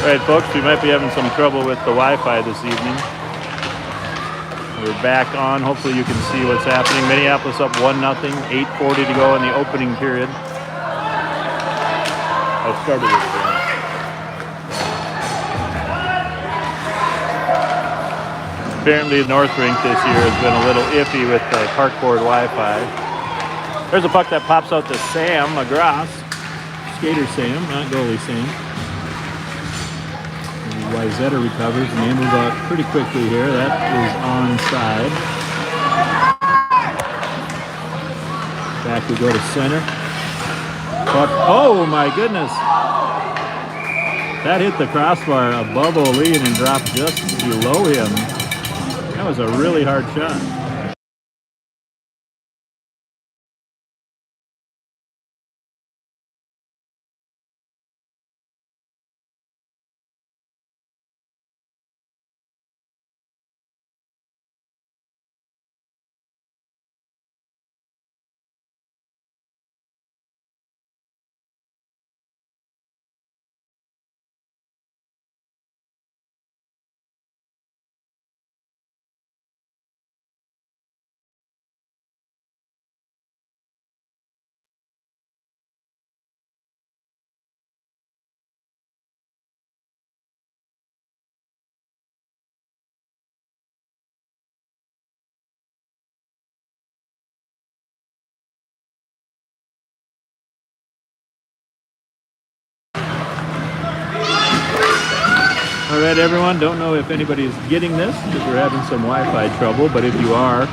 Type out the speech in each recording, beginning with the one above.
All right, folks, we might be having some trouble with the Wi-Fi this evening. We're back on. Hopefully you can see what's happening. Minneapolis up 1-0, 8:40 to go in the opening period. I started it again. Apparently North Rink this year has been a little iffy with the parkboard Wi-Fi. There's a puck that pops out to Sam McGrath. Skater Sam, not goalie Sam. Wyzetta recovers and they move out pretty quickly here. That is onside. Back we go to center. Puck. Oh my goodness. That hit the crossbar above O'Lean and dropped just below him. That was a really hard shot. All right, everyone, don't know if anybody's getting this because we're having some Wi-Fi trouble, but if you are,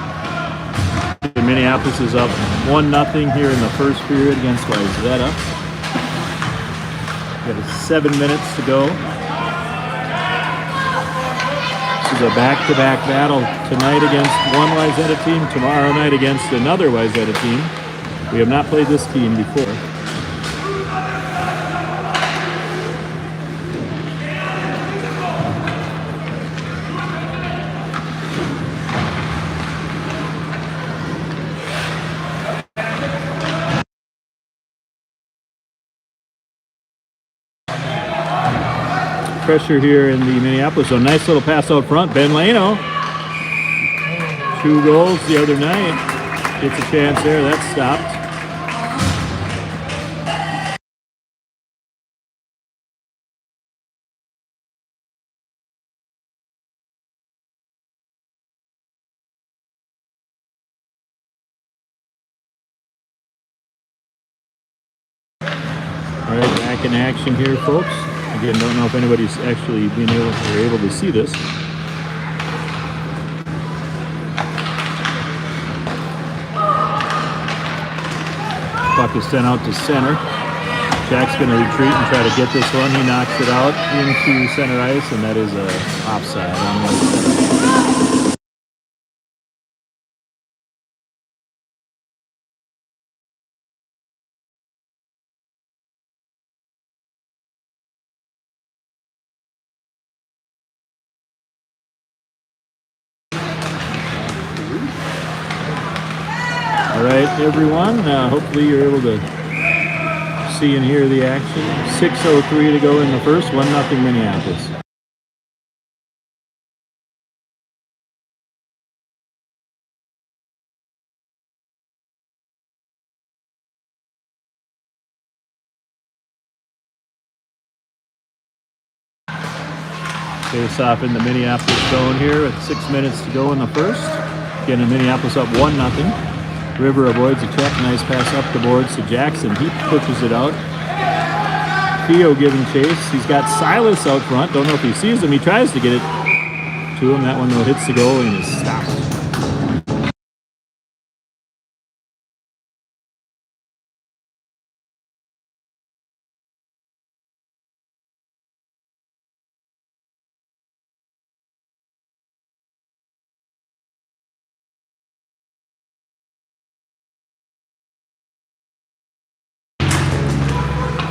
Minneapolis is up 1-0 here in the first period against Wyzetta. We have 7 minutes to go. This is a back-to-back battle tonight against one Wyzetta team, tomorrow night against another Wyzetta team. We have not played this team before. Pressure here in the Minneapolis. So nice little pass out front. Ben Lano. 2 goals the other night. Gets a chance there. That's stopped. All right, back in action here, folks. Again, don't know if anybody's actually been able to see this. Puck is sent out to center. Jack's going to retreat and try to get this one. He knocks it out into center ice, and that is a offside on the All right, everyone. Hopefully you're able to see and hear the action. 6:03 to go in the first. 1-0 Minneapolis. Face off in the Minneapolis zone here with 6 minutes to go in the first. Again, Minneapolis up 1-0. River avoids a check. Nice pass up the boards to Jackson. He pushes it out. Theo giving chase. He's got Silas out front. Don't know if he sees him. He tries to get it to him. That one, though, hits the goal and is stopped.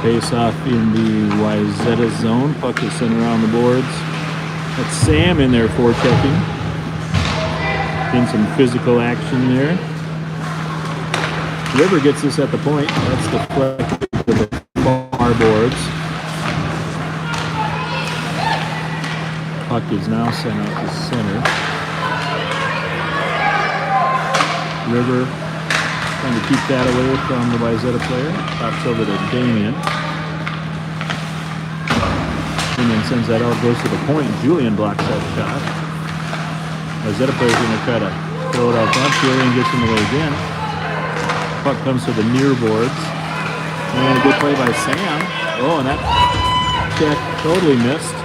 Face off in the Wyzetta zone. Puck is sent around the boards. That's Sam in there forechecking. In some physical action there. River gets this at the point. That's deflected to the far boards. Puck is now sent out to center. River trying to keep that away from the Wayzata player. Pops over to Damien. Damien sends that out, goes to the point. Julian blocks that shot. Wayzata player is going to try to throw it out front. Julian gets in the way again. Puck comes to the near boards. And a good play by Sam. Oh, and that check totally missed.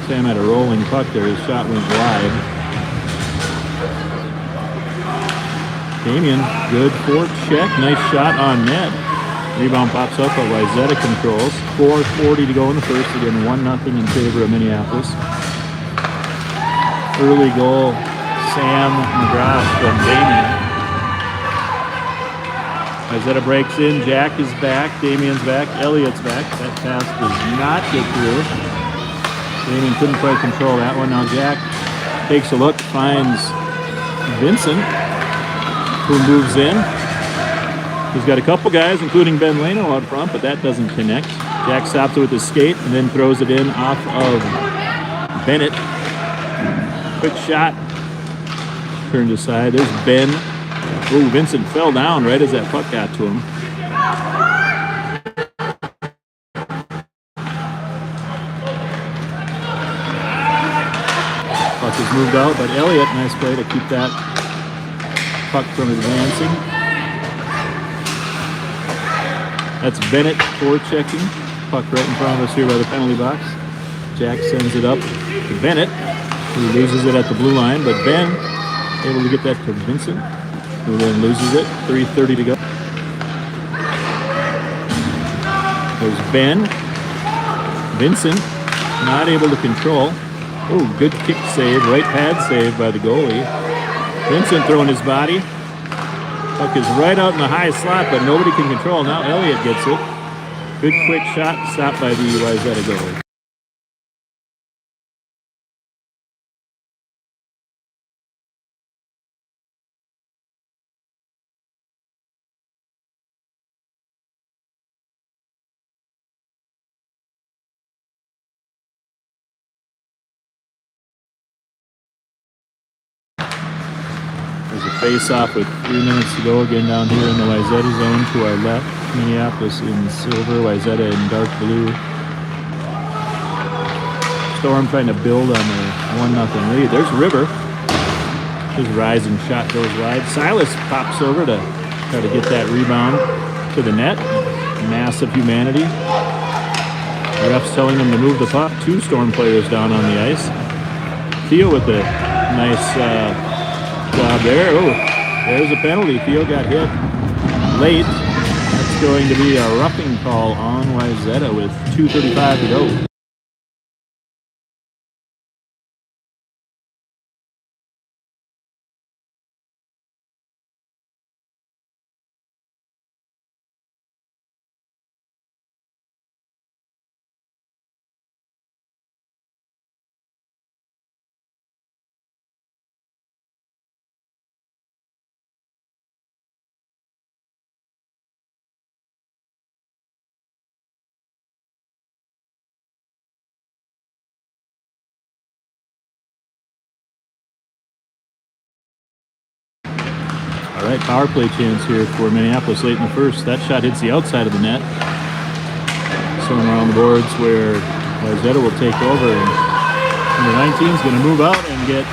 Sam had a rolling puck there. His shot went wide. Damien, good forecheck. Nice shot on net. Rebound pops up, but Wayzata controls. 4:40 to go in the first. Again, 1-0 in favor of Minneapolis. Early goal, Sam McGrath from Damien. Wayzata breaks in. Jack is back. Damien's back. Elliott's back. That pass does not get through. Damien couldn't quite control that one. Now Jack takes a look, finds Vincent, who moves in. He's got a couple guys, including Ben Leno out front, but that doesn't connect. Jack stops it with his skate and then throws it in off of Bennett. Quick shot. Turned aside. There's Ben. Oh, Vincent fell down right as that puck got to him. Puck is moved out, but Elliott, nice play to keep that puck from advancing. That's Bennett forechecking. Puck right in front of us here by the penalty box. Jack sends it up to Bennett, who loses it at the blue line, but Ben able to get that to Vincent, who then loses it. 3:30 to go. There's Ben. Vincent not able to control. Oh, good kick save, right pad save by the goalie. Vincent throwing his body. Puck is right out in the high slot, but nobody can control. Now Elliott gets it. Good quick shot, stopped by the Wayzata goalie. There's a face-off with 3 minutes to go again down here in the Wayzata zone to our left. Minneapolis in silver, Wayzata in dark blue. Storm trying to build on their 1-0 lead. There's River. His rising shot goes wide. Silas pops over to try to get that rebound to the net. Massive humanity. The ref's telling him to move the puck. 2 Storm players down on the ice. Theo with a nice job there. Oh, there's a penalty. Theo got hit late. That's going to be a roughing call on Wayzata with 2:35 to go. All right, power play chance here for Minneapolis late in the first. That shot hits the outside of the net. Somewhere around the boards where Wayzata will take over. And number 19 is going to move out and get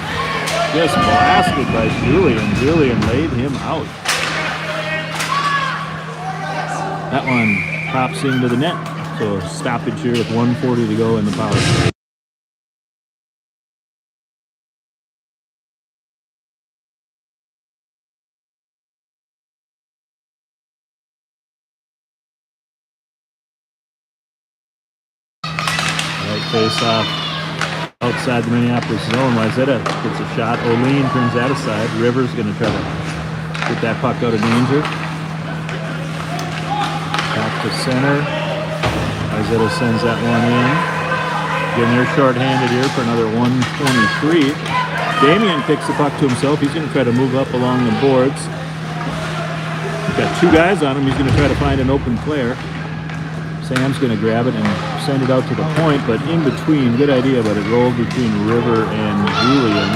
just blasted by Julian. Julian laid him out. That one pops into the net. So stoppage here with 1:40 to go in the power play. Face off outside the Minneapolis zone. Wayzata gets a shot. O'Lean turns that aside. Rivers going to try to get that puck out of danger. Back to center. Wayzata sends that one in. Again, they're short-handed here for another 1:23. Damien picks the puck to himself. He's going to try to move up along the boards. He's got 2 guys on him. He's going to try to find an open player. Sam's going to grab it and send it out to the point, but in between, good idea, but it rolled between River and Julian.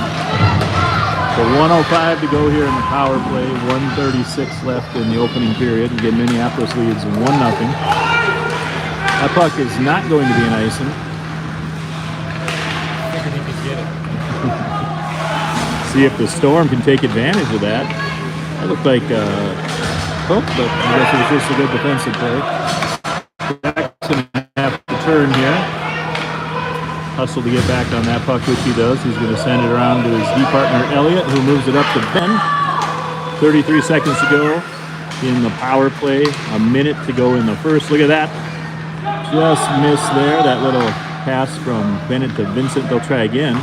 So 1:05 to go here in the power play, 1:36 left in the opening period. Again, Minneapolis leads 1-0. That puck is not going to be an icing. I figured he could get it. See if the Storm can take advantage of that. That looked like hook, but I guess it was just a good defensive play. Jackson have to turn here. Hustle to get back on that puck, which he does. He's going to send it around to his D partner, Elliott, who moves it up to Ben. 33 seconds to go in the power play. A minute to go in the first. Look at that. Just missed there. That little pass from Bennett to Vincent. They'll try again.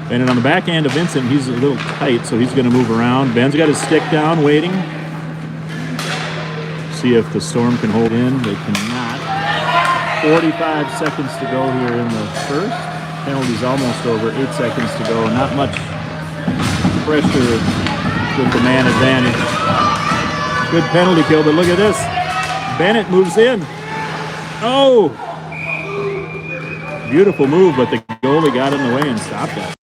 Bennett on the backhand of Vincent. He's a little tight, so he's going to move around. Ben's got his stick down, waiting. See if the Storm can hold in. They cannot. 45 seconds to go here in the first. Penalty's almost over. 8 seconds to go. Not much pressure with the man advantage. Good penalty kill, but look at this. Bennett moves in. Oh! Beautiful move, but the goalie got in the way and stopped it.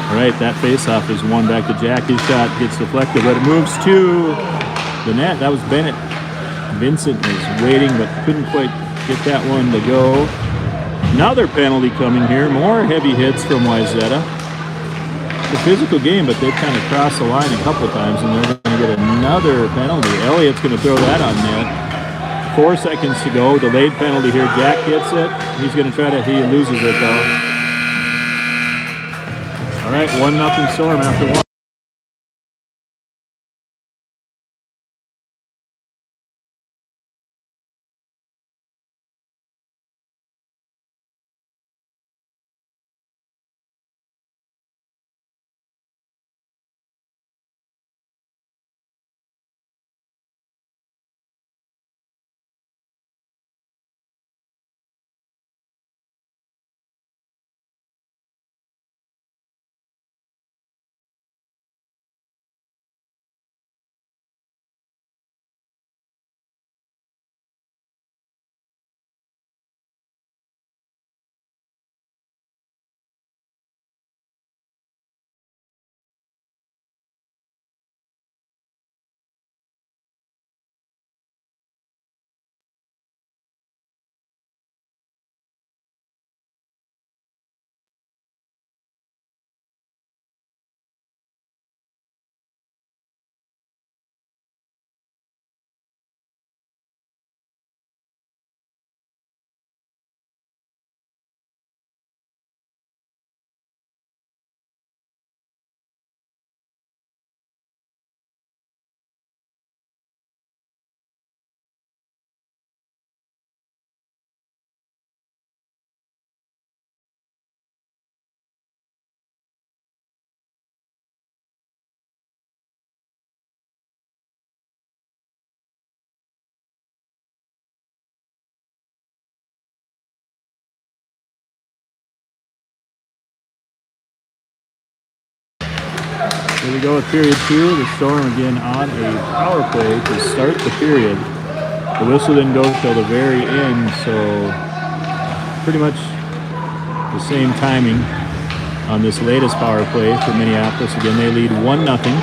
All right, that faceoff is won back to Jack. His shot gets deflected, but it moves to the net. That was Bennett. Vincent was waiting, but couldn't quite get that one to go. Another penalty coming here. More heavy hits from Wyzetta. It's a physical game, but they've kind of crossed the line a couple times, and they're going to get another penalty. Elliott's going to throw that on net. 4 seconds to go. Delayed penalty here. Jack gets it. He's going to try to, he loses it though. All right, 1-0 Storm after one. Here we go with period 2. The Storm again on a power play to start the period. The whistle didn't go till the very end, so pretty much the same timing on this latest power play for Minneapolis. Again, they lead 1-0.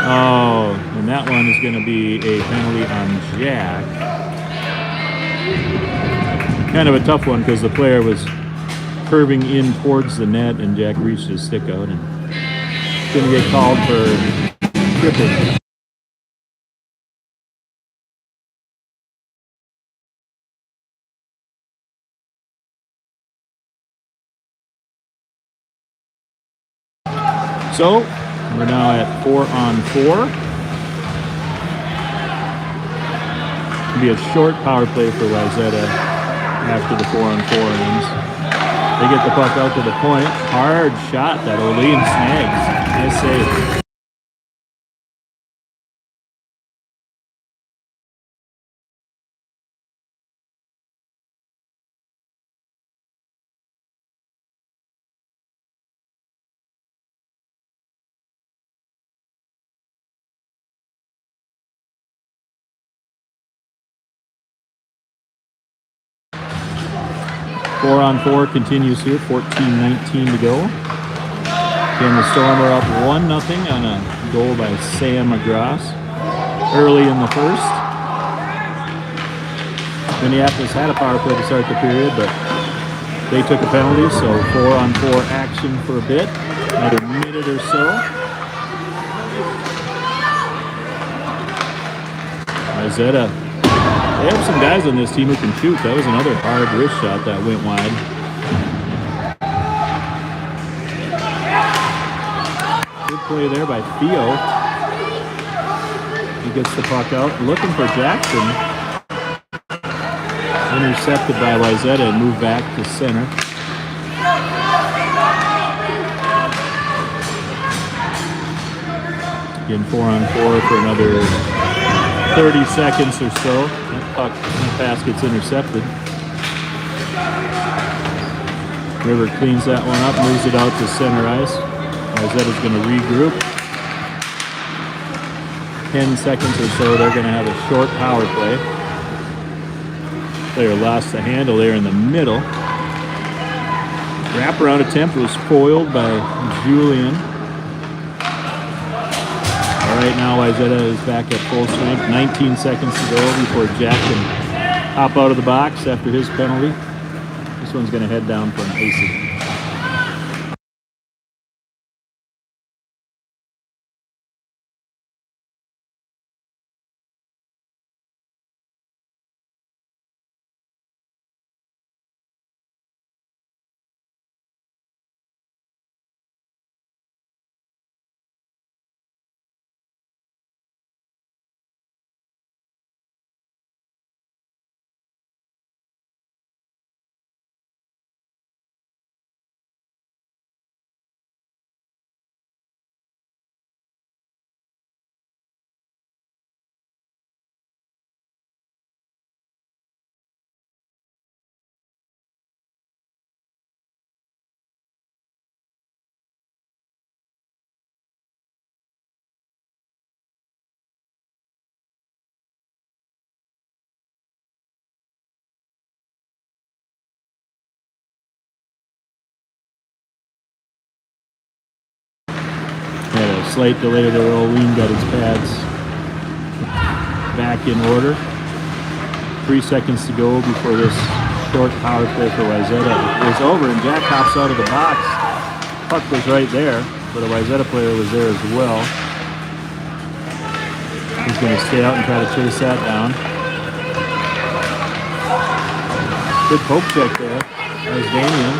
Oh, and that one is going to be a penalty on Jack. Kind of a tough one because the player was curving in towards the net and Jack reached his stick out and going to get called for tripping. So we're now at 4-on-4. It'll be a short power play for Wyzetta after the 4-on-4 ends. They get the puck out to the point. Hard shot that O'Lean snags. Nice save. 4-on-4 continues here, 14-19 to go. Again, the Storm are up 1-0 on a goal by Sam McGross early in the first. Minneapolis had a power play to start the period, but they took a penalty, so 4-on-4 action for a bit, another minute or so. Wayzata, they have some guys on this team who can shoot. That was another hard wrist shot that went wide. Good play there by Theo. He gets the puck out, looking for Jackson. Intercepted by Wayzata and moved back to center. Again, 4-on-4 for another 30 seconds or so. That puck pass gets intercepted. River cleans that one up, moves it out to center ice. Wayzata's going to regroup. 10 seconds or so, they're going to have a short power play. Player lost the handle there in the middle. Wraparound attempt was foiled by Julian. All right, now Wayzata is back at full strength. 19 seconds to go before Jack can hop out of the box after his penalty. This one's going to head down for an icing. Slight delay there. Olin got his pads back in order. 3 seconds to go before this short power play for Wayzata is over, and Jack hops out of the box. Puck was right there, but a Wayzata player was there as well. He's going to stay out and try to chase that down. Good poke check there. There's Damien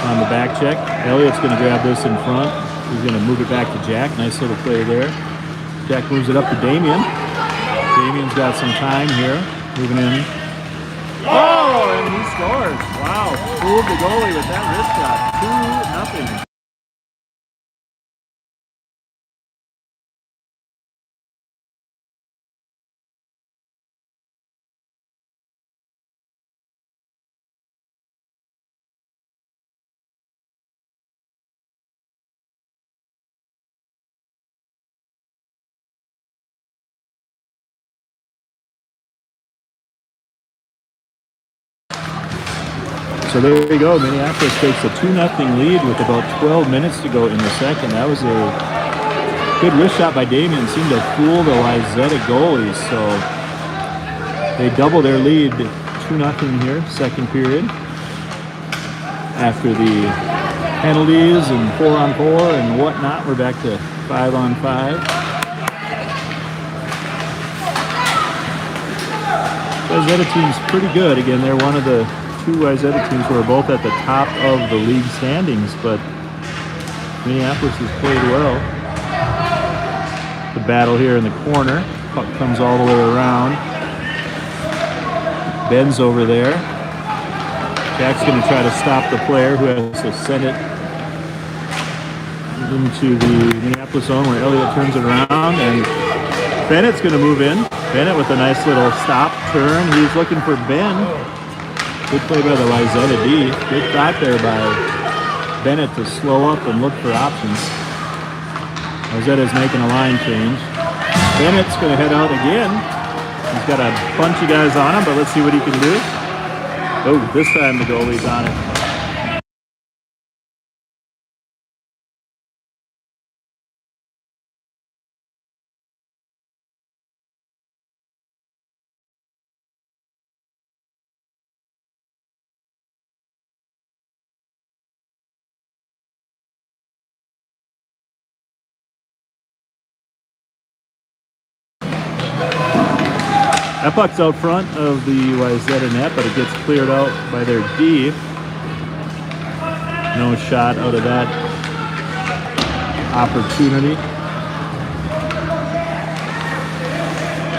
on the back check. Elliott's going to grab this in front. He's going to move it back to Jack. Nice little play there. Jack moves it up to Damien. Damien's got some time here. Moving in. Oh, and he scores. Wow. Fooled the goalie with that wrist shot. 2-0. So there you go. Minneapolis takes a 2-0 lead with about 12 minutes to go in the second. That was a good wrist shot by Damien. Seemed to fool the Wayzata goalies. So they double their lead, 2-0 here, second period. After the penalties and 4-on-4 and whatnot, we're back to 5-on-5. Wayzata team's pretty good. Again, they're one of the two Wayzata teams who are both at the top of the league standings, but Minneapolis has played well. The battle here in the corner. Puck comes all the way around. Ben's over there. Jack's going to try to stop the player who has to send it into the Minneapolis zone where Elliott turns it around, and Bennett's going to move in. Bennett with a nice little stop, turn. He's looking for Ben. Good play by the Wayzata D. Good thought there by Bennett to slow up and look for options. Wayzata's making a line change. Bennett's going to head out again. He's got a bunch of guys on him, but let's see what he can do. Oh, this time the goalie's on it. That puck's out front of the Wayzata net, but it gets cleared out by their D. No shot out of that opportunity.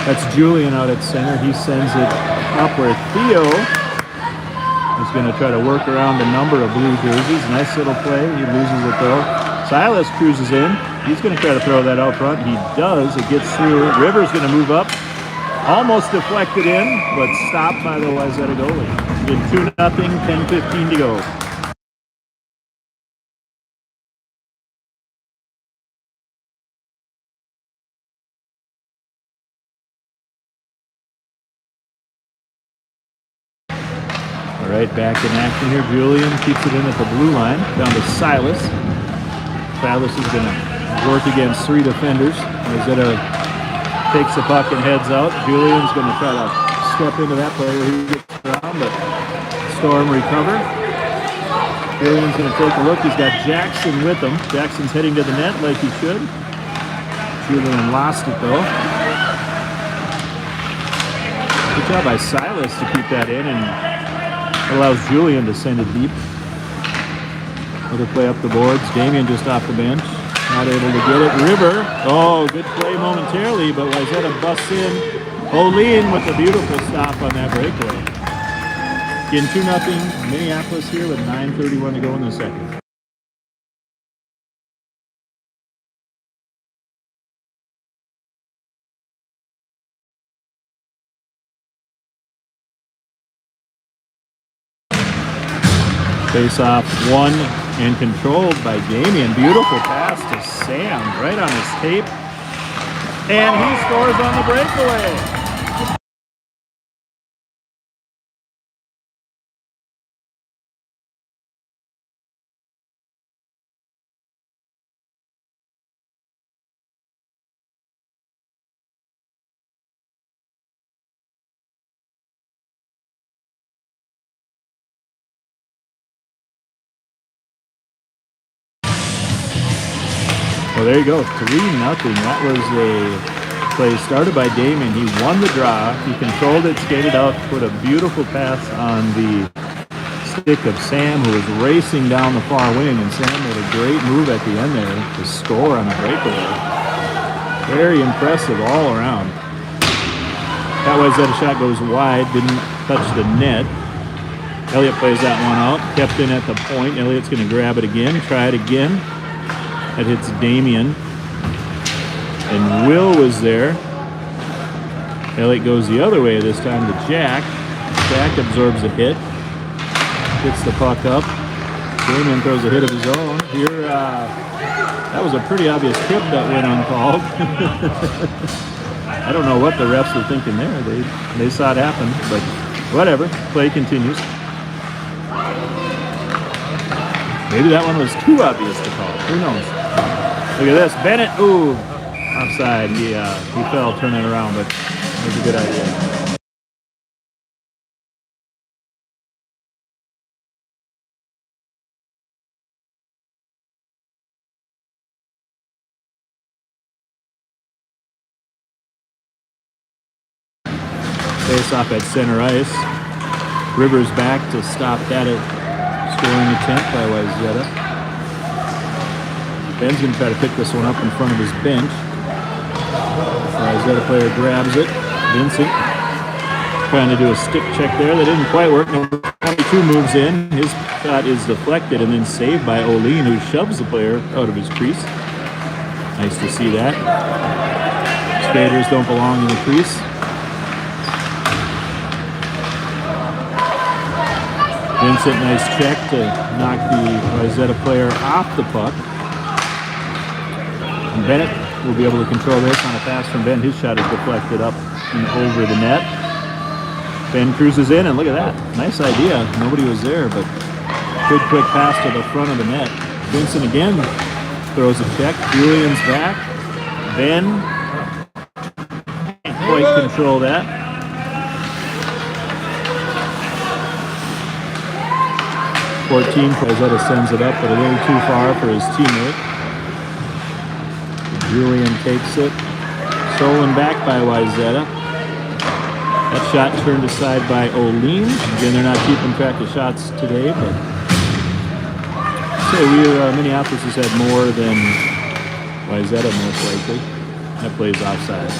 That's Julian out at center. He sends it up where Theo is going to try to work around a number of blue jerseys. Nice little play. He loses it though. Silas cruises in. He's going to try to throw that out front. He does. It gets through. River's going to move up. Almost deflected in, but stopped by the Wayzata goalie. Did 2-0, 10:15 to go. All right, back in action here. Julian keeps it in at the blue line, down to Silas. Silas is going to work against 3 defenders. Wayzata takes the puck and heads out. Julian's going to try to step into that play where he gets around, but Storm recover. Julian's going to take a look. He's got Jackson with him. Jackson's heading to the net like he should. Julian lost it though. Good job by Silas to keep that in and allows Julian to send it deep. Another play up the boards. Damien just off the bench. Not able to get it. River. Oh, good play momentarily, but Wayzata busts in. Olean with a beautiful stop on that breakaway. Again, 2-0 Minneapolis here with 9:31 to go in the second. Face off one and controlled by Damien. Beautiful pass to Sam right on his tape. And he scores on the breakaway. Well, there you go, 3-0. That was a play started by Damien. He won the draw. He controlled it, skated out, put a beautiful pass on the stick of Sam, who was racing down the far wing, and Sam made a great move at the end there to score on the breakaway. Very impressive all around. That was that a shot goes wide, didn't touch the net. Elliott plays that one out, kept in at the point. Elliott's going to grab it again, try it again. That hits Damien. And Will was there. Elliott goes the other way this time to Jack. Jack absorbs a hit. Gets the puck up. Damien throws a hit of his own. Here, that was a pretty obvious tip that went uncalled. I don't know what the refs were thinking there. They saw it happen, but whatever. Play continues. Maybe that one was too obvious to call. Who knows? Look at this. Bennett, ooh, offside. He fell turning around, but it was a good idea. Face off at center ice. Rivers back to stop that scoring attempt by Wayzata. Ben's going to try to pick this one up in front of his bench. Wayzata player grabs it. Vincent trying to do a stick check there. That didn't quite work. Number 22 moves in. His shot is deflected and then saved by Olean, who shoves the player out of his crease. Nice to see that. Skaters don't belong in the crease. Vincent, nice check to knock the Wayzata player off the puck. And Bennett will be able to control this on a pass from Ben. His shot is deflected up and over the net. Ben cruises in, and look at that. Nice idea. Nobody was there, but good quick pass to the front of the net. Vincent again throws a check. Julian's back. Ben can't quite control that. Wayzata sends it up, but a little too far for his teammate. Julian takes it. Stolen back by Wayzata. That shot turned aside by Olin. Again, they're not keeping track of shots today, but I'd say Minneapolis has had more than Wayzata most likely. That plays offside.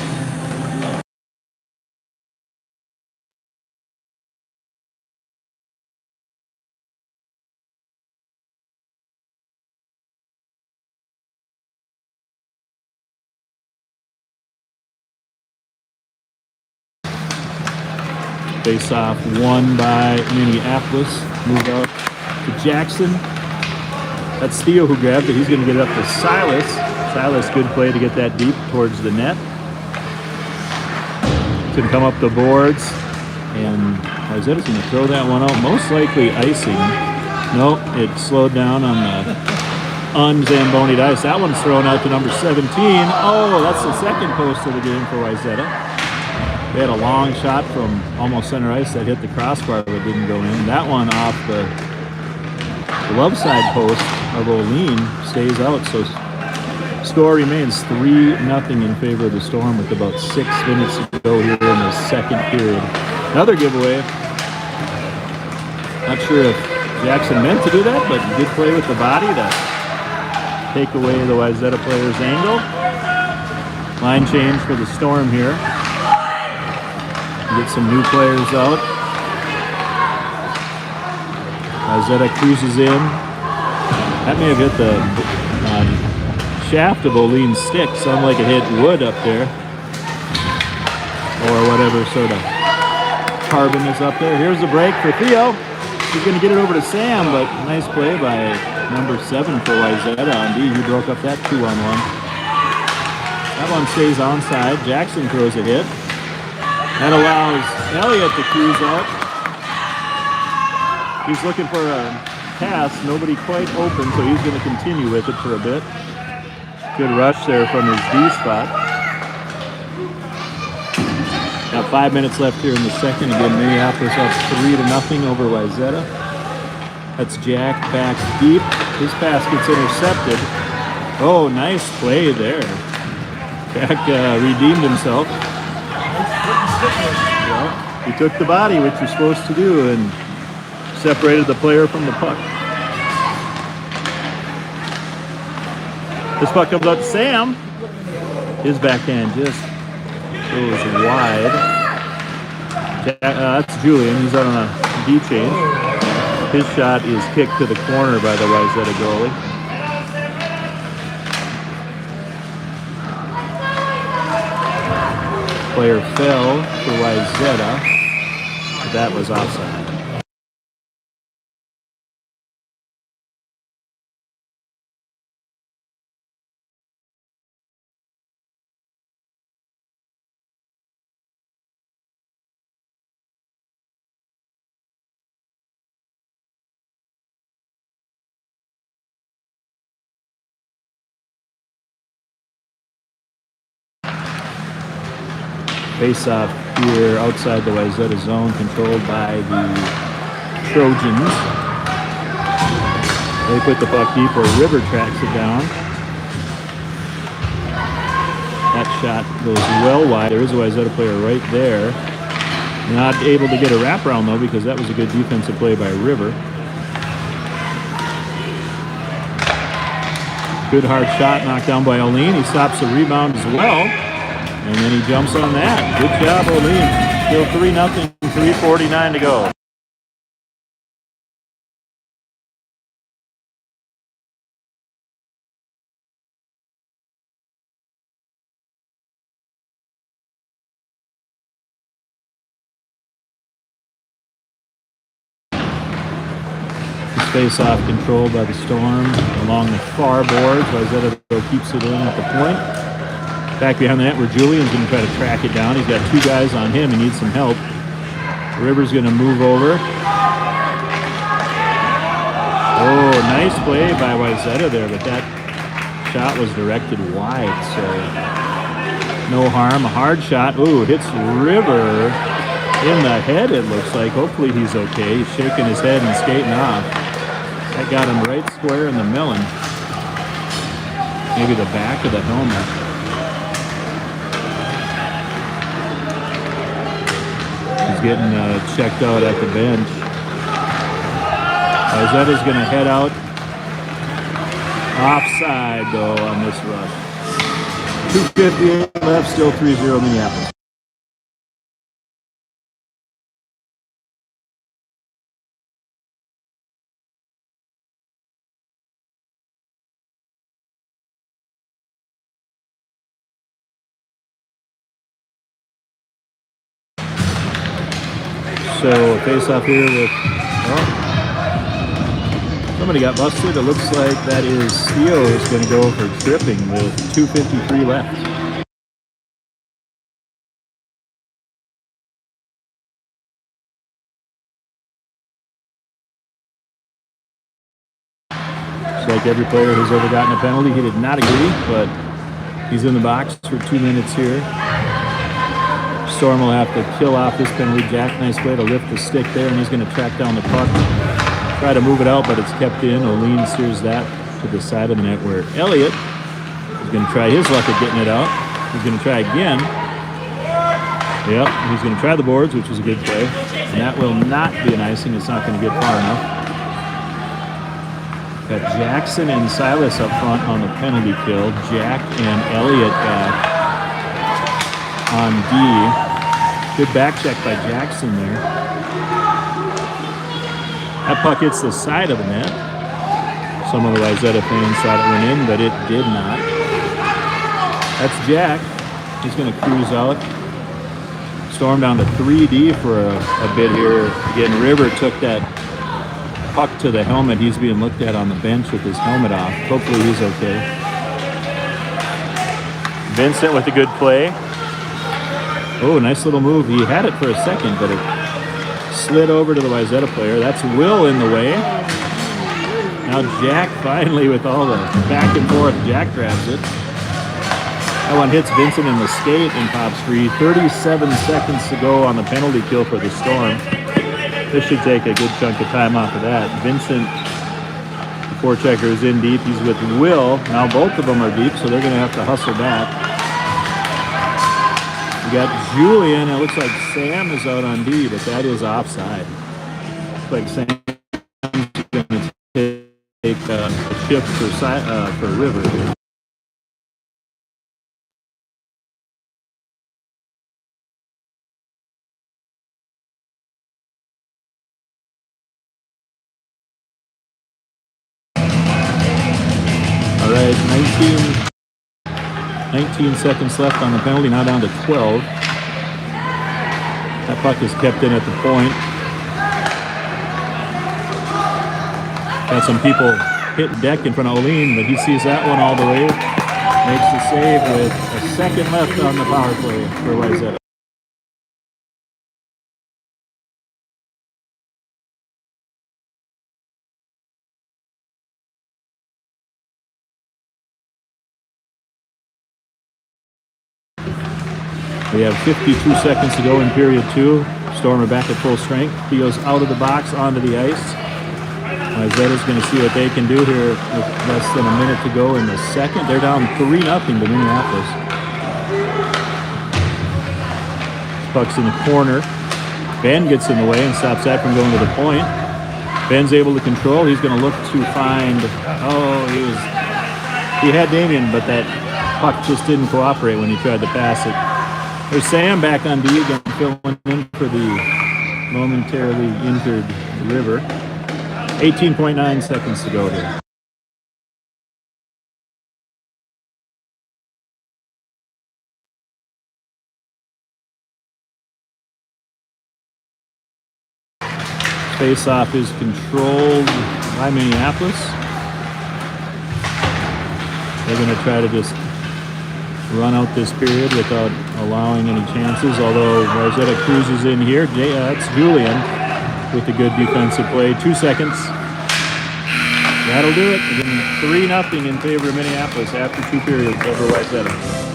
Face off won by Minneapolis. Moved out to Jackson. That's Theo who grabbed it. He's going to get it up to Silas. Silas, good play to get that deep towards the net. Can come up the boards. And Wayzata's going to throw that one out. Most likely icing. No, it slowed down on the unzambonied ice. That one's thrown out to number 17. Oh, that's the second post of the game for Wayzata. They had a long shot from almost center ice that hit the crossbar but didn't go in. That one off the love side post of Olin stays out. So score remains 3-0 in favor of the Storm with about 6 minutes to go here in the second period. Another giveaway. Not sure if Jackson meant to do that, but good play with the body to take away the Wayzata player's angle. Line change for the Storm here. Get some new players out. Wayzata cruises in. That may have hit the shaft of Olin's stick. Sounded like it hit wood up there. Or whatever sort of carbon is up there. Here's the break for Theo. He's going to get it over to Sam, but nice play by number 7 for Wayzata on D. He broke up that 2-on-1. That one stays onside. Jackson throws a hit. That allows Elliott to cruise out. He's looking for a pass. Nobody quite open, so he's going to continue with it for a bit. Good rush there from his D spot. Got 5 minutes left here in the second. Again, Minneapolis up 3-0 over Wayzata. That's Jack back deep. His pass gets intercepted. Oh, nice play there. Jack redeemed himself. Well, he took the body, which you're supposed to do, and separated the player from the puck. This puck comes out to Sam. His backhand just goes wide. That's Julian. He's out on a D change. His shot is kicked to the corner by the Wayzata goalie. Player fell for Wayzata, but that was offside. Face-off here outside the Wayzata zone, controlled by the Trojans. They put the puck deep where River tracks it down. That shot goes well wide. There is a Wayzata player right there. Not able to get a wraparound though, because that was a good defensive play by River. Good hard shot knocked down by Olin. He stops the rebound as well. And then he jumps on that. Good job, Olin. Still 3-0, 3:49 to go. Face-off controlled by the Storm along the far boards. Wayzata keeps it in at the point. Back behind the net where Julian's going to try to track it down. He's got 2 guys on him. He needs some help. River's going to move over. Oh, nice play by Wayzata there, but that shot was directed wide, so no harm. A hard shot. Ooh, hits River in the head, it looks like. Hopefully he's okay. He's shaking his head and skating off. That got him right square in the melon. Maybe the back of the helmet. He's getting checked out at the bench. Wayzata's going to head out. Offside, though, on this rush. 2:58 left, still 3-0 Minneapolis. So, face-off here with... Oh, somebody got busted. It looks like that is Theo is going to go for tripping with 2:53 left. Looks like every player who's ever gotten a penalty. He did not agree, but he's in the box for 2 minutes here. Storm will have to kill off this penalty. Jack, nice way to lift the stick there, and he's going to track down the puck. Try to move it out, but it's kept in. O'Lean steers that to the side of the net where Elliott is going to try his luck at getting it out. He's going to try again. Yep, he's going to try the boards, which was a good play. And that will not be an icing. It's not going to get far enough. Got Jackson and Silas up front on the penalty kill. Jack and Elliott back on D. Good back check by Jackson there. That puck hits the side of the net. Some of the Wayzata fans thought it went in, but it did not. That's Jack. He's going to cruise out. Storm down to 3D for a bit here. Again, River took that puck to the helmet. He's being looked at on the bench with his helmet off. Hopefully he's okay. Vincent with a good play. Oh, nice little move. He had it for a second, but it slid over to the Wayzata player. That's Will in the way. Now Jack finally with all the back and forth. Jack grabs it. That one hits Vincent in the skate and pops free. 37 seconds to go on the penalty kill for the Storm. This should take a good chunk of time off of that. Vincent, the forechecker, is in deep. He's with Will. Now both of them are deep, so they're going to have to hustle back. We got Julian. It looks like Sam is out on D, but that is offside. Looks like Sam's going to take a shift for River here. All right, 19 seconds left on the penalty, now down to 12. That puck is kept in at the point. Got some people hit deck in front of O'Lean, but he sees that one all the way. Makes the save with a second left on the power play for Wayzata. We have 52 seconds to go in period 2. Storm are back at full strength. Theo's out of the box, onto the ice. Wayzata's going to see what they can do here with less than a minute to go in the second. They're down 3-0 to Minneapolis. Puck's in the corner. Ben gets in the way and stops that from going to the point. Ben's able to control. He's going to look to find... Oh, he had Damien, but that puck just didn't cooperate when he tried to pass it. There's Sam back on D again, filling in for the momentarily injured River. 18.9 seconds to go here. Face-off is controlled by Minneapolis. They're going to try to just run out this period without allowing any chances, although Wayzata cruises in here. That's Julian with a good defensive play. 2 seconds. That'll do it. 3-0 in favor of Minneapolis after 2 periods over Wayzata.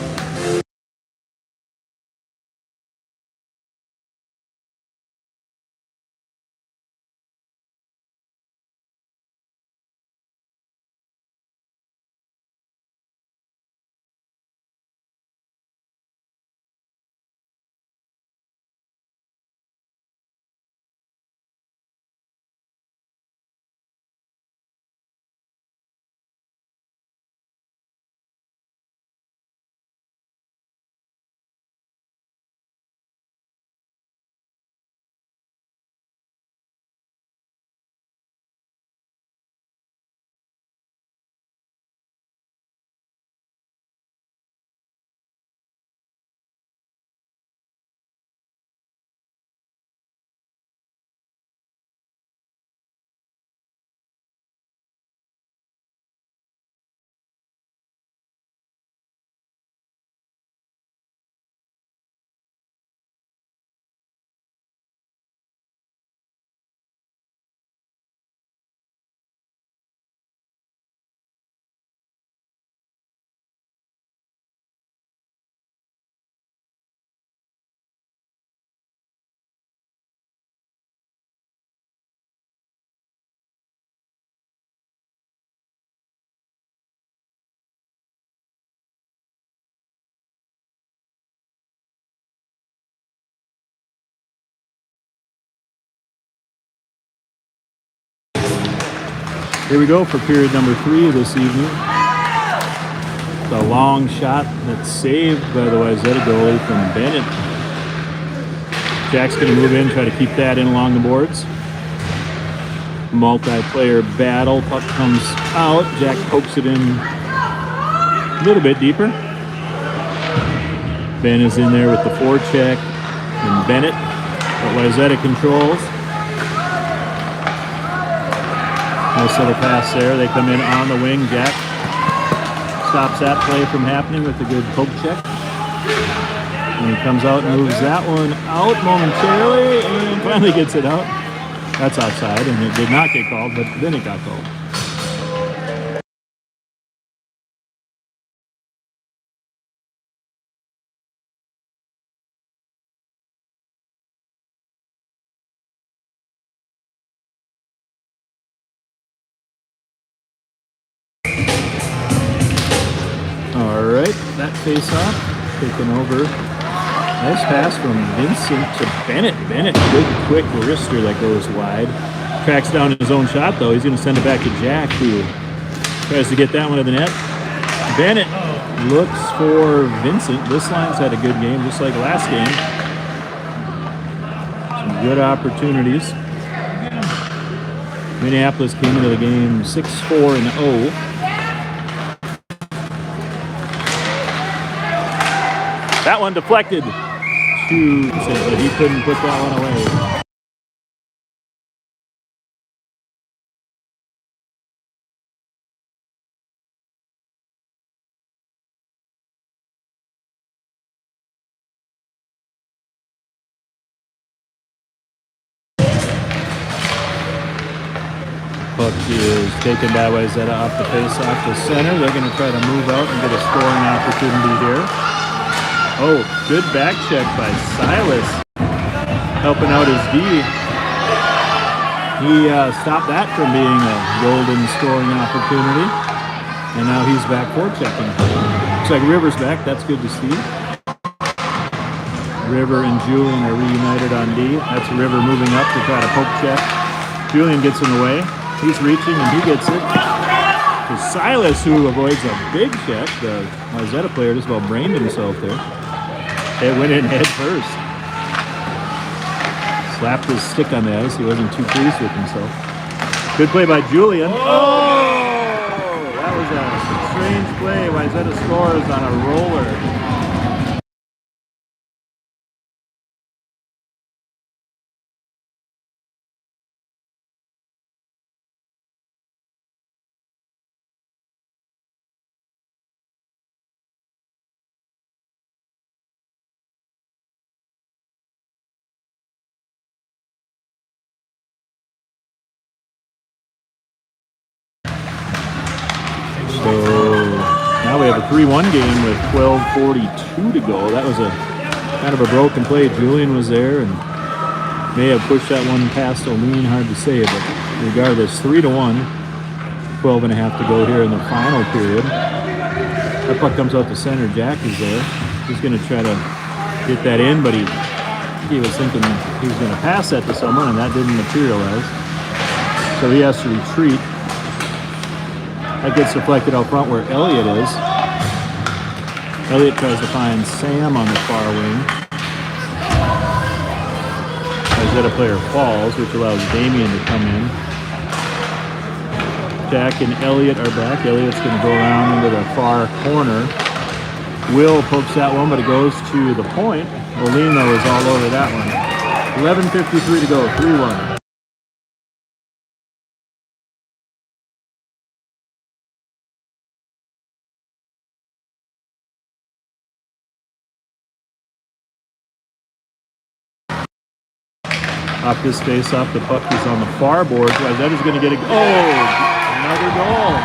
Here we go for period number 3 this evening. The long shot that's saved by the Wayzata goalie from Bennett. Jack's going to move in, try to keep that in along the boards. Multiplayer battle. Puck comes out. Jack pokes it in a little bit deeper. Ben is in there with the forecheck. And Bennett. But Wayzata controls. Nice little pass there. They come in on the wing. Jack stops that play from happening with a good poke check. And he comes out and moves that one out momentarily and finally gets it out. That's outside, and it did not get called, but then it got called. All right, that face-off taken over. Nice pass from Vincent to Bennett. Bennett, good quick wrister that goes wide. Tracks down his own shot, though. He's going to send it back to Jack, who tries to get that one to the net. Bennett looks for Vincent. This line's had a good game, just like last game. Some good opportunities. Minneapolis came into the game 6-4-0. That one deflected to, but he couldn't put that one away. Puck is taken by Wayzata off the face-off the center. They're going to try to move out and get a scoring opportunity here. Oh, good back check by Silas, helping out his D. He stopped that from being a golden scoring opportunity, and now he's back forechecking. Looks like River's back. That's good to see. River and Julian are reunited on D. That's River moving up to try to poke check. Julian gets in the way. He's reaching and he gets it. To Silas, who avoids a big check. The Wayzata player just about brained himself there. It went in head first. Slapped his stick on the ice. He wasn't too pleased with himself. Good play by Julian. Oh! That was a strange play. Wayzata scores on a roller. 3-1 game with 12:42 to go. That was a kind of a broken play. Julian was there and may have pushed that one past O'Mean. Hard to say, but regardless, 3-1. 12.5 to go here in the final period. That puck comes out to center. Jack is there. He's going to try to get that in, but he was thinking he was going to pass that to someone, and that didn't materialize. So he has to retreat. That gets deflected out front where Elliott is. Elliott tries to find Sam on the far wing. Isaiah player falls, which allows Damien to come in. Jack and Elliott are back. Elliott's going to go around into the far corner. Will pokes that one, but it goes to the point. Molino is all over that one. 11:53 to go, 3-1. Off this face off, the puck is on the far board. That is going to get a another goal.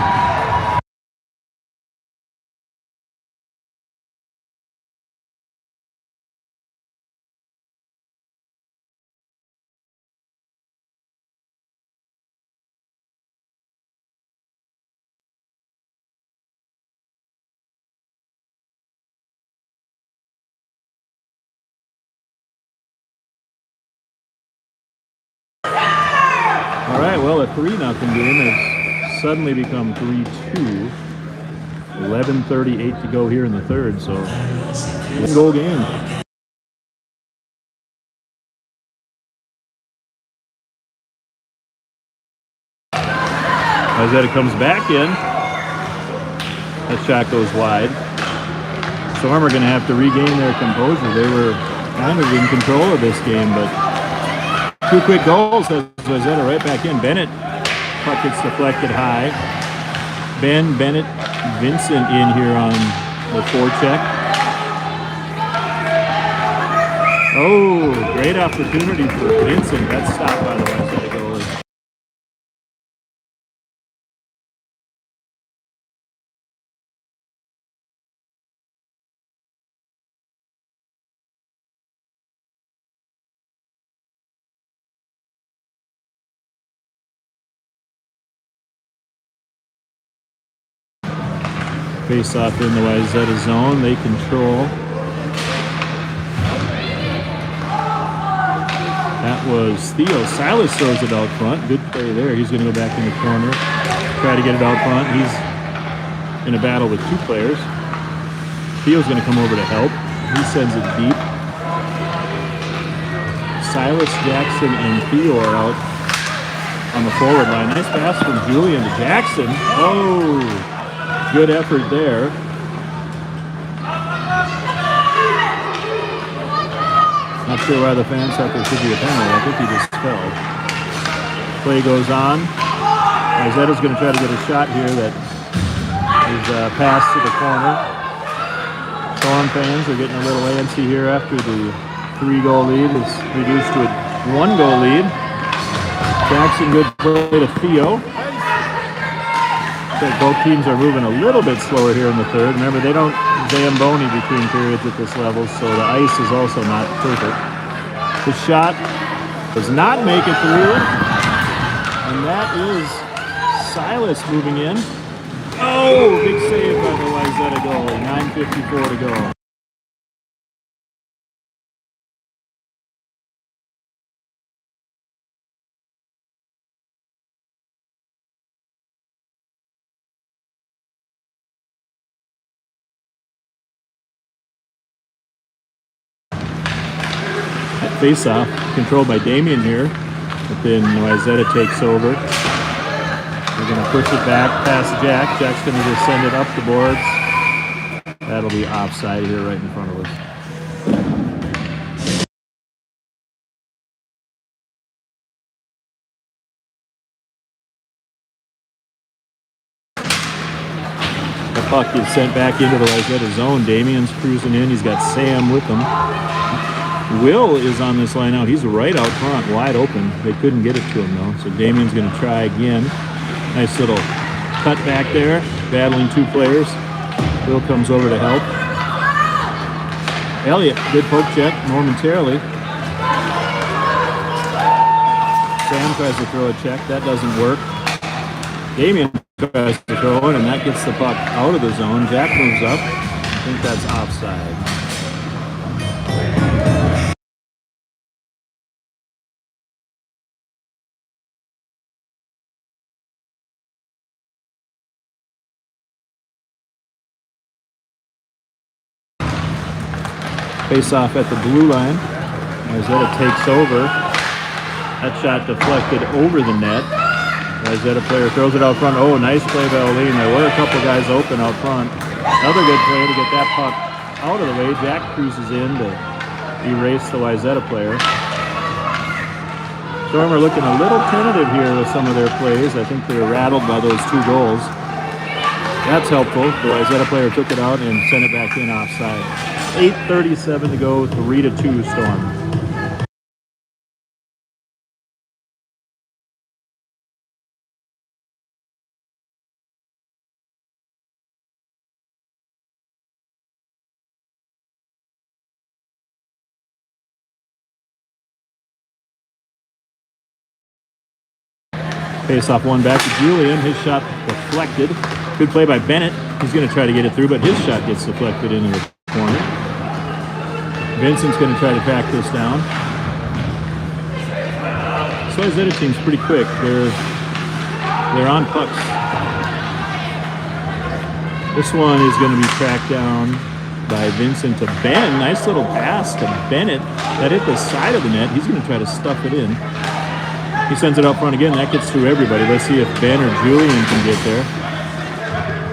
All right, well, a 3-0 game has suddenly become 3-2. 11:38 to go here in the third, so one-goal game. Isaiah comes back in. That shot goes wide. Storm are going to have to regain their composure. They were kind of in control of this game, but 2 quick goals has Isaiah right back in. Bennett, puck gets deflected high. Bennett, Vincent in here on the forecheck. Oh, great opportunity for Vincent. That's stopped by the Isaiah goalie. Face off in the Wayzata zone. They control. That was Theo. Silas throws it out front. Good play there. He's going to go back in the corner. Try to get it out front. He's in a battle with 2 players. Theo's going to come over to help. He sends it deep. Silas, Jackson, and Theo are out on the forward line. Nice pass from Julian to Jackson. Oh! Good effort there. Not sure why the fans thought there should be a penalty. I think he just fell. Play goes on. Isaiah's going to try to get a shot here that is passed to the corner. Storm fans are getting a little antsy here after the 3-goal lead is reduced to a 1-goal lead. Jackson, good play to Theo. Both teams are moving a little bit slower here in the third. Remember, they don't Zamboni between periods at this level, so the ice is also not perfect. The shot does not make it through, and that is Silas moving in. Oh, big save by the Wayzata goalie. 9:54 to go. Face-off controlled by Damien here, but then Wayzata takes over. We're going to push it back past Jack. Jack's going to just send it up the boards. That'll be offside here right in front of us. The puck is sent back into the Wayzata zone. Damien's cruising in. He's got Sam with him. Will is on this line out. He's right out front, wide open. They couldn't get it to him, though. So Damien's going to try again. Nice little cut back there, battling 2 players. Will comes over to help. Elliott, good poke check momentarily. Sam tries to throw a check. That doesn't work. Damian tries to throw it, and that gets the puck out of the zone. Jack moves up. I think that's offside. Face off at the blue line. Wayzata takes over. That shot deflected over the net. Wayzata player throws it out front. Oh, nice play by Olean. There were a couple guys open out front. Another good play to get that puck out of the way. Jack cruises in to erase the Wayzata player. Storm are looking a little tentative here with some of their plays. I think they were rattled by those 2 goals. That's helpful. The Wayzata player took it out and sent it back in offside. 8:37 to go, 3-2 Storm. Face off one back to Julian. His shot deflected. Good play by Bennett. He's going to try to get it through, but his shot gets deflected into the corner. Vincent's going to try to track this down. So his other team's pretty quick. They're on pucks. This one is going to be tracked down by Vincent to Ben. Nice little pass to Bennett. That hit the side of the net. He's going to try to stuff it in. He sends it up front again. That gets through everybody. Let's see if Ben or Julian can get there.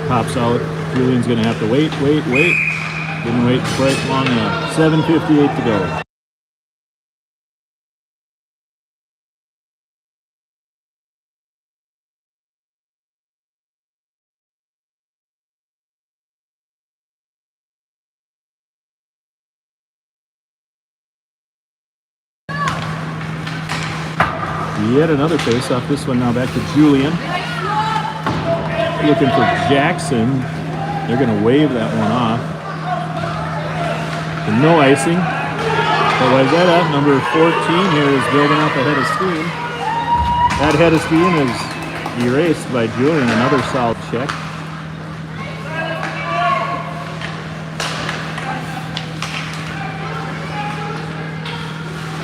Pops out. Julian's going to have to wait. Didn't wait quite long enough. 7:58 to go. Yet another face-off. This one now back to Julian. Looking for Jackson. They're going to wave that one off. And no icing. But Wayzata, number 14 here, is building up a head of steam. That head of steam is erased by Julian. Another solid check.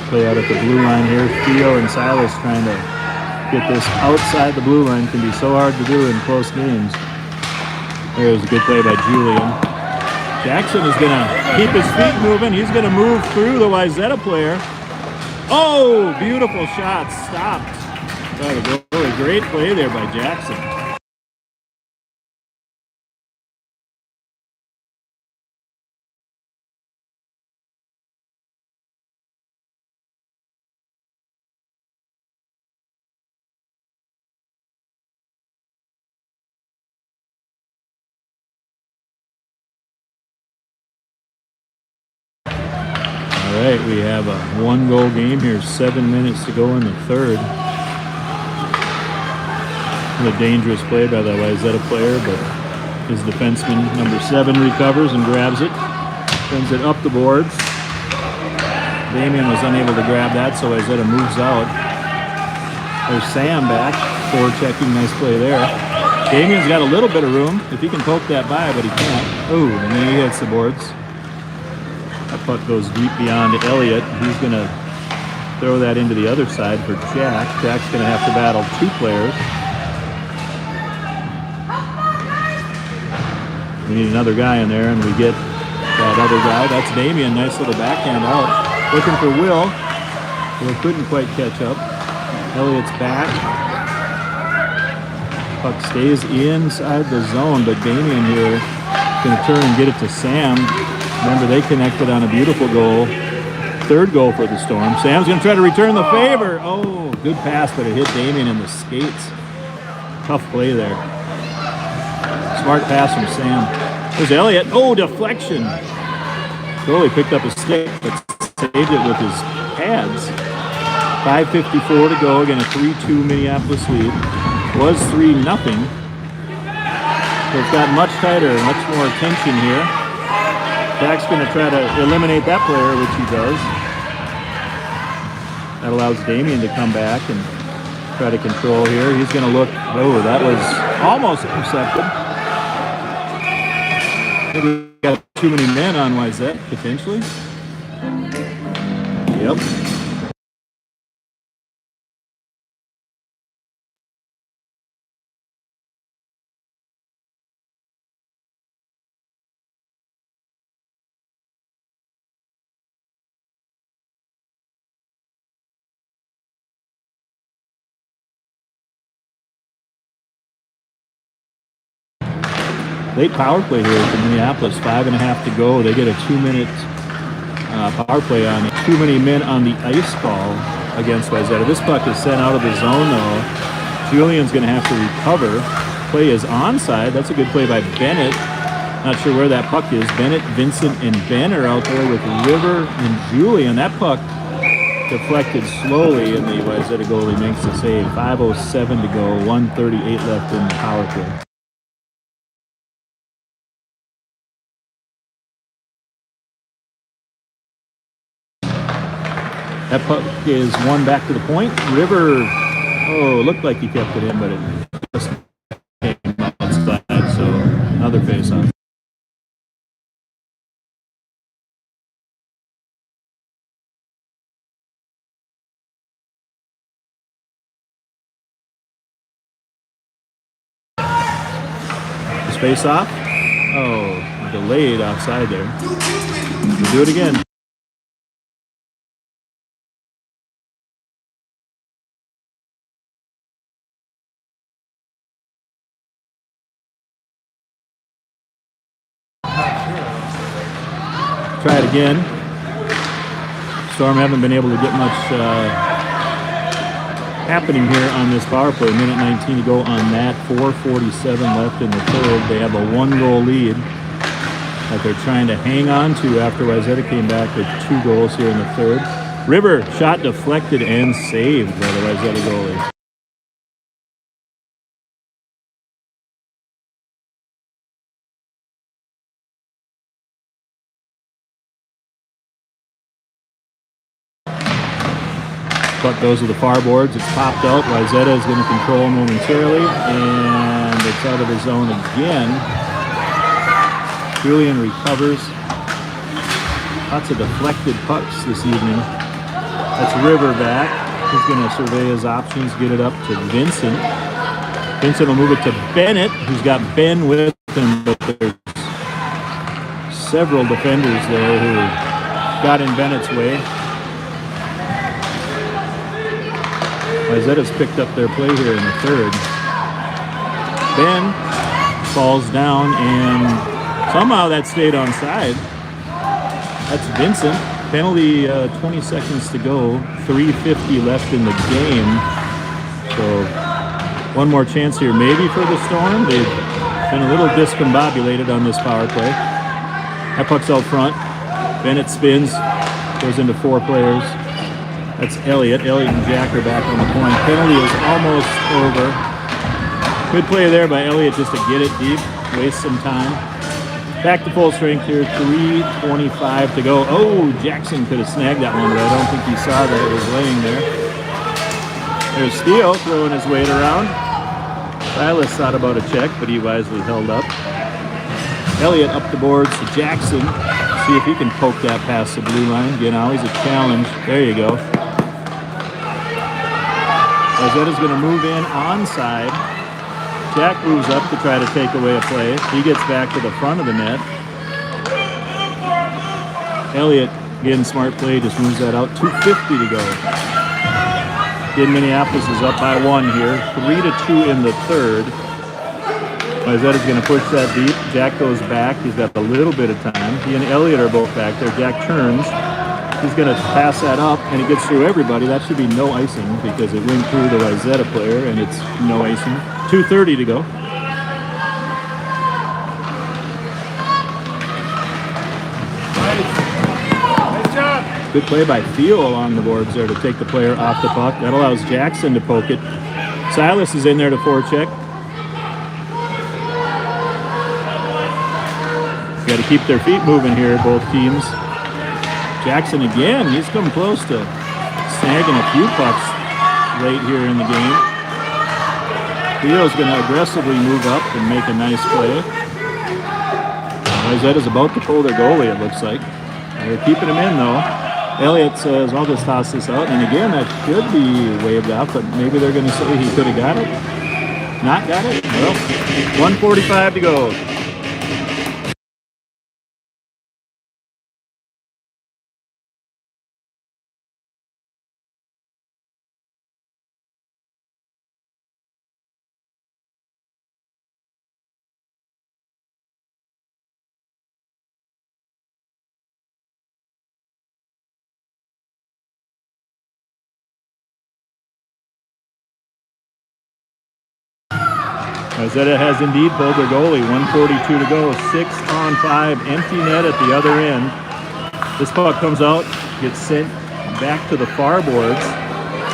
Play out at the blue line here. Theo and Silas trying to get this outside the blue line. Can be so hard to do in close games. There's a good play by Julian. Jackson is going to keep his feet moving. He's going to move through the Wayzata player. Oh, beautiful shot. Stopped by the goalie. Great play there by Jackson. All right, we have a 1-goal game here. 7 minutes to go in the third. A dangerous play by the Wayzata player, but his defenseman, number 7, recovers and grabs it. Sends it up the boards. Damian was unable to grab that, so Wayzata moves out. There's Sam back. Forward checking, nice play there. Damian's got a little bit of room if he can poke that by, but he can't. Ooh, and then he hits the boards. That puck goes deep beyond Elliott. He's going to throw that into the other side for Jack. Jack's going to have to battle 2 players. We need another guy in there, and we get that other guy. That's Damian. Nice little backhand out. Looking for Will. Will couldn't quite catch up. Elliott's back. Puck stays inside the zone, but Damian here is going to turn and get it to Sam. Remember, they connected on a beautiful goal. 3rd goal for the Storm. Sam's going to try to return the favor. Oh, good pass, but it hit Damian in the skates. Tough play there. Smart pass from Sam. There's Elliott. Oh, deflection. Goalie picked up a stick, but saved it with his pads. 5:54 to go. Again, a 3-2 Minneapolis lead. Was 3-0. So it's gotten much tighter, much more tension here. Jack's going to try to eliminate that player, which he does. That allows Damien to come back and try to control here. He's going to look. Oh, that was almost intercepted. Maybe we got too many men on Wayzata, potentially. Yep. Late power play here for Minneapolis. 5.5 to go. They get a 2-minute power play on it. Too many men on the ice call against Wayzata. This puck is sent out of the zone though. Julian's going to have to recover. Play is onside. That's a good play by Bennett. Not sure where that puck is. Bennett, Vincent, and Ben are out there with River and Julian. That puck deflected slowly, and the Wayzata goalie makes the save. 5:07 to go. 1:38 left in the power play. That puck is won back to the point. River, looked like he kept it in, but it just came outside, so another face-off. This face-off, delayed offside there. We'll do it again. Try it again. Storm haven't been able to get much happening here on this power play. Minute 19 to go on that. 4:47 left in the third. They have a 1-goal lead that they're trying to hang on to after Wayzata came back with 2 goals here in the third. River, shot deflected and saved by the Wayzata goalie. Puck goes to the far boards. It's popped out. Wayzata is going to control momentarily, and it's out of the zone again. Julian recovers. Lots of deflected pucks this evening. That's River back. He's going to survey his options, get it up to Vincent. Vincent will move it to Bennett, who's got Ben with him, but there's several defenders there who got in Bennett's way. Wayzata's picked up their play here in the third. Ben falls down, and somehow that stayed onside. That's Vincent. Penalty, 20 seconds to go. 3:50 left in the game. So one more chance here maybe for the Storm. They've been a little discombobulated on this power play. That puck's out front. Bennett spins, goes into 4 players. That's Elliott. Elliott and Jack are back on the point. Penalty is almost over. Good play there by Elliott just to get it deep, waste some time. Back to full strength here, 3:25 to go. Oh, Jackson could have snagged that one, but I don't think he saw that it was laying there. There's Steele throwing his weight around. Silas thought about a check, but he wisely held up. Elliott up the boards to Jackson. See if he can poke that past the blue line. Again, always a challenge. There you go. Wayzata's going to move in onside. Jack moves up to try to take away a play. He gets back to the front of the net. Elliott, again, smart play, just moves that out. 2:50 to go. Again, Minneapolis is up by 1 here. 3-2 in the third. Wayzata's going to push that deep. Jack goes back. He's got a little bit of time. He and Elliott are both back there. Jack turns. He's going to pass that up, and it gets through everybody. That should be no icing because it went through the Wayzata player, and it's no icing. 2:30 to go. Nice job. Good play by Theo along the boards there to take the player off the puck. That allows Jackson to poke it. Silas is in there to forecheck. Got to keep their feet moving here, both teams. Jackson again, he's come close to snagging a few pucks late here in the game. Theo's going to aggressively move up and make a nice play. Izetta's about to pull their goalie, it looks like. They're keeping him in, though. Elliott says, I'll just toss this out. And again, that should be waved off, but maybe they're going to say he could have got it. Not got it? Well, 1:45 to go. Izetta has indeed pulled their goalie. 1:42 to go. 6-on-5. Empty net at the other end. This puck comes out, gets sent back to the far boards.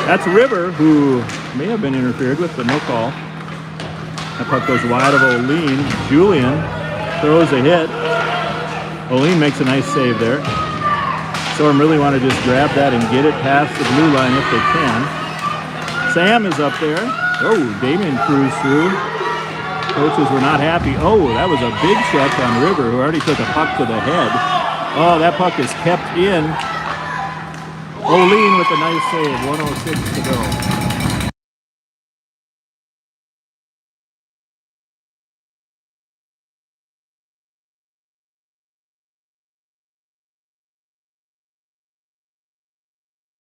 That's River, who may have been interfered with, but no call. That puck goes wide of O'Lean. Julian throws a hit. O'Lean makes a nice save there. Storm really want to just grab that and get it past the blue line if they can. Sam is up there. Oh, Damien cruised through. Coaches were not happy. Oh, that was a big check on River, who already took a puck to the head. Oh, that puck is kept in. O'Lean with a nice save. 1:06 to go.